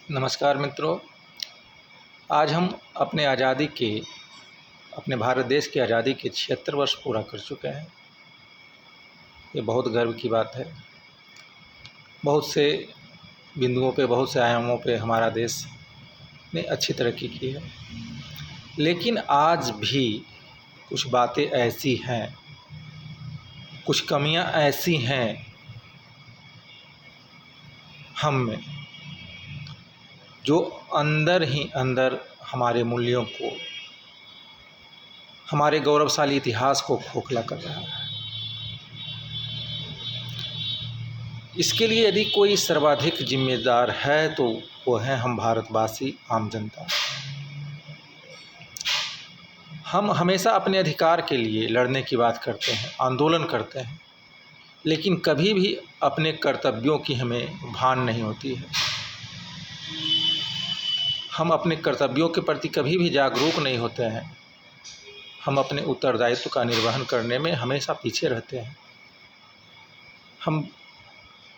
नमस्कार मित्रों। आज हम अपने भारत देश की आज़ादी के 76 वर्ष पूरा कर चुके हैं। ये बहुत गर्व की बात है। बहुत से बिंदुओं पे, बहुत से आयामों पे हमारा देश ने अच्छी तरक्की की है, लेकिन आज भी कुछ बातें ऐसी हैं, कुछ कमियां ऐसी हैं हम में, जो अंदर ही अंदर हमारे मूल्यों को, हमारे गौरवशाली इतिहास को खोखला कर रहा है। इसके लिए यदि कोई सर्वाधिक जिम्मेदार है तो वो है हम भारतवासी, आम जनता। हम हमेशा अपने अधिकार के लिए लड़ने की बात करते हैं, आंदोलन करते हैं, लेकिन कभी भी अपने कर्तव्यों की हमें भान नहीं होती है। हम अपने कर्तव्यों के प्रति कभी भी जागरूक नहीं होते हैं। हम अपने उत्तरदायित्व का निर्वहन करने में हमेशा पीछे रहते हैं। हम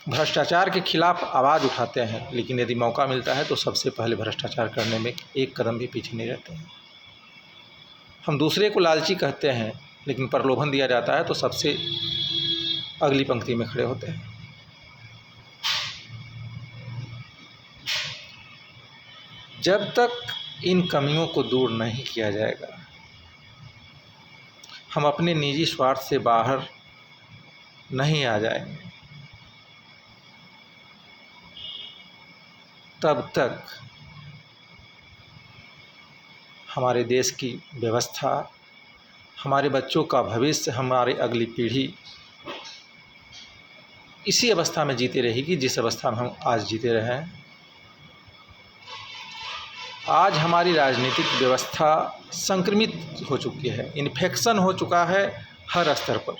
भ्रष्टाचार के खिलाफ आवाज़ उठाते हैं, लेकिन यदि मौका मिलता है तो सबसे पहले भ्रष्टाचार करने में एक कदम भी पीछे नहीं रहते हैं। हम दूसरे को लालची कहते हैं, लेकिन प्रलोभन दिया जाता है तो सबसे अगली पंक्ति में खड़े होते हैं। जब तक इन कमियों को दूर नहीं किया जाएगा, हम अपने निजी स्वार्थ से बाहर नहीं आ जाएंगे, तब तक हमारे देश की व्यवस्था, हमारे बच्चों का भविष्य, हमारी अगली पीढ़ी इसी अवस्था में जीती रहेगी जिस अवस्था में हम आज जीते रहे हैं। आज हमारी राजनीतिक व्यवस्था संक्रमित हो चुकी है, इन्फेक्शन हो चुका है हर स्तर पर।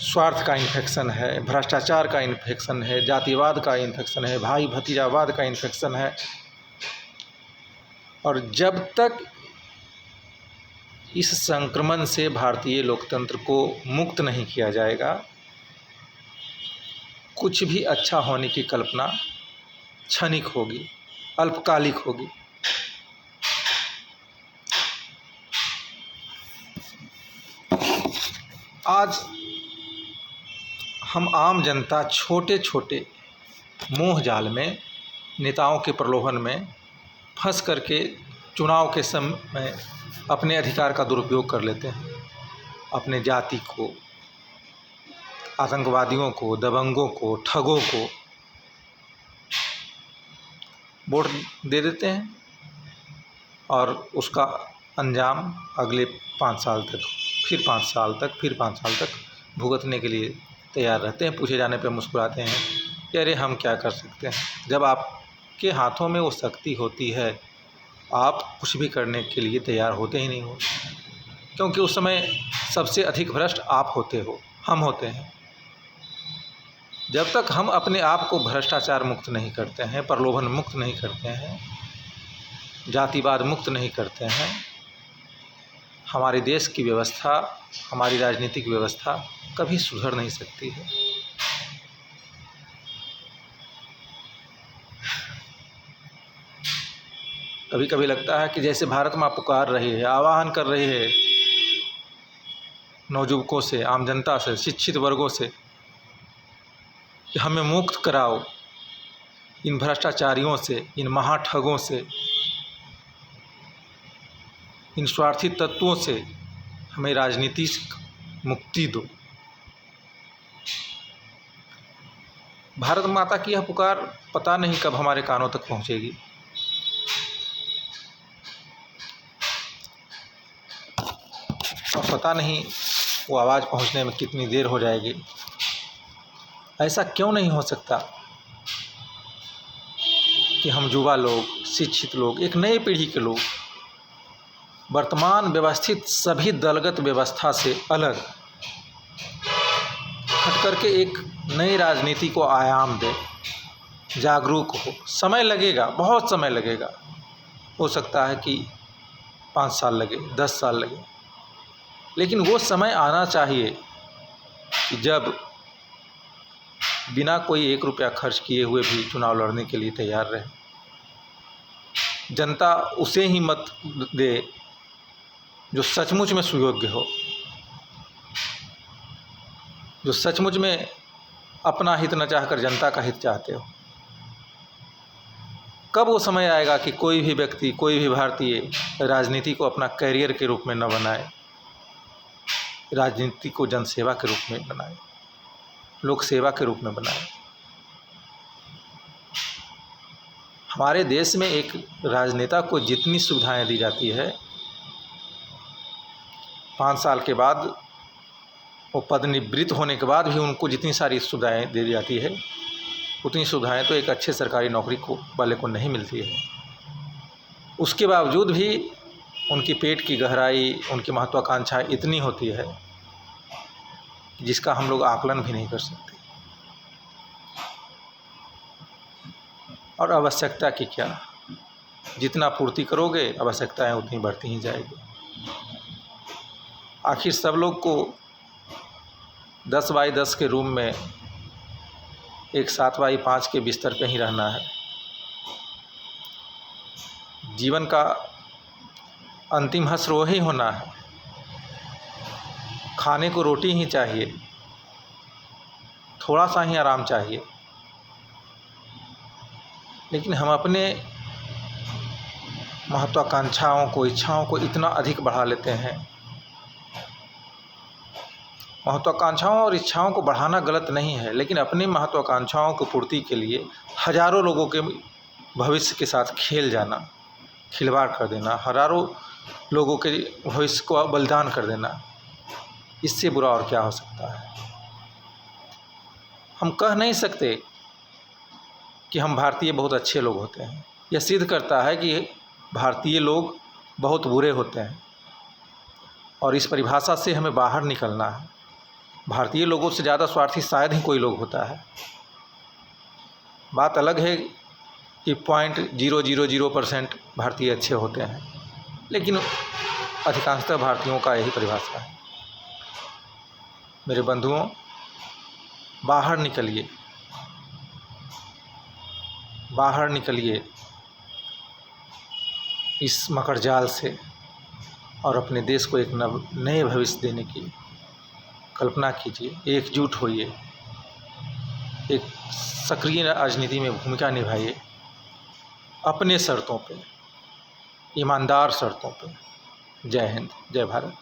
स्वार्थ का इन्फेक्शन है, भ्रष्टाचार का इन्फेक्शन है, जातिवाद का इन्फेक्शन है, भाई भतीजावाद का इन्फेक्शन है। और जब तक इस संक्रमण से भारतीय लोकतंत्र को मुक्त नहीं किया जाएगा, कुछ भी अच्छा होने की कल्पना क्षणिक होगी, अल्पकालिक होगी। आज हम आम जनता छोटे छोटे मोह जाल में, नेताओं के प्रलोभन में फंस करके चुनाव के समय अपने अधिकार का दुरुपयोग कर लेते हैं। अपने जाति को, आतंकवादियों को, दबंगों को, ठगों को वोट दे देते हैं और उसका अंजाम अगले 5 साल तक, फिर 5 साल तक, फिर 5 साल तक भुगतने के लिए तैयार रहते हैं। पूछे जाने पर मुस्कुराते हैं कि अरे हम क्या कर सकते हैं। जब आपके हाथों में वो शक्ति होती है, आप कुछ भी करने के लिए तैयार होते ही नहीं हो, क्योंकि उस समय सबसे अधिक भ्रष्ट आप होते हो, हम होते हैं। जब तक हम अपने आप को भ्रष्टाचार मुक्त नहीं करते हैं, प्रलोभन मुक्त नहीं करते हैं, जातिवाद मुक्त नहीं करते हैं, हमारे देश की व्यवस्था, हमारी राजनीतिक व्यवस्था कभी सुधर नहीं सकती है। कभी कभी लगता है कि जैसे भारत माँ पुकार रही है, आह्वान कर रही है नौजुवकों से, आम जनता से, शिक्षित वर्गों से कि हमें मुक्त कराओ इन भ्रष्टाचारियों से, इन महाठगों से, इन स्वार्थी तत्वों से हमें राजनीति से मुक्ति दो। भारत माता की यह पुकार पता नहीं कब हमारे कानों तक पहुंचेगी। और पता नहीं वो आवाज़ पहुंचने में कितनी देर हो जाएगी। ऐसा क्यों नहीं हो सकता कि हम युवा लोग, शिक्षित लोग, एक नई पीढ़ी के लोग वर्तमान व्यवस्थित सभी दलगत व्यवस्था से अलग हट करके एक नई राजनीति को आयाम दें, जागरूक हो। समय लगेगा, बहुत समय लगेगा। हो सकता है कि 5 साल लगे, 10 साल लगे, लेकिन वो समय आना चाहिए कि जब बिना कोई 1 रुपया खर्च किए हुए भी चुनाव लड़ने के लिए तैयार रहे। जनता उसे ही मत दे जो सचमुच में सुयोग्य हो, जो सचमुच में अपना हित न चाहकर जनता का हित चाहते हो। कब वो समय आएगा कि कोई भी व्यक्ति, कोई भी भारतीय राजनीति को अपना कैरियर के रूप में न बनाए, राजनीति को जनसेवा के रूप में बनाए, लोक सेवा के रूप में बनाए। हमारे देश में एक राजनेता को जितनी सुविधाएं दी जाती है, 5 साल के बाद वो पदनिवृत्त होने के बाद भी उनको जितनी सारी सुविधाएं दी जाती है, उतनी सुविधाएं तो एक अच्छे सरकारी नौकरी वाले को नहीं मिलती है। उसके बावजूद भी उनकी पेट की गहराई, उनकी महत्वाकांक्षाएं इतनी होती है जिसका हम लोग आकलन भी नहीं कर सकते। और आवश्यकता की क्या, जितना पूर्ति करोगे आवश्यकताएं उतनी बढ़ती ही जाएगी। आखिर सब लोग को 10 बाई 10 के रूम में एक 7 बाई 5 के बिस्तर पे ही रहना है। जीवन का अंतिम हश्र वही होना है। खाने को रोटी ही चाहिए, थोड़ा सा ही आराम चाहिए, लेकिन हम अपने महत्वाकांक्षाओं को, इच्छाओं को इतना अधिक बढ़ा लेते हैं। महत्वाकांक्षाओं और इच्छाओं को बढ़ाना गलत नहीं है, लेकिन अपनी महत्वाकांक्षाओं की पूर्ति के लिए हजारों लोगों के भविष्य के साथ खेल जाना, खिलवाड़ कर देना, हजारों लोगों के भविष्य को बलिदान कर देना, इससे बुरा और क्या हो सकता है। हम कह नहीं सकते कि हम भारतीय बहुत अच्छे लोग होते हैं। यह सिद्ध करता है कि भारतीय लोग बहुत बुरे होते हैं, और इस परिभाषा से हमें बाहर निकलना है। भारतीय लोगों से ज़्यादा स्वार्थी शायद ही कोई लोग होता है। बात अलग है कि 0.000% भारतीय अच्छे होते हैं, लेकिन अधिकांशतः भारतीयों का यही परिभाषा है। मेरे बंधुओं, बाहर निकलिए, बाहर निकलिए इस मकर जाल से और अपने देश को एक नए भविष्य देने की कल्पना कीजिए। एकजुट होइए, एक सक्रिय राजनीति में भूमिका निभाइए, अपने शर्तों पे, ईमानदार शर्तों पे। जय हिंद, जय भारत।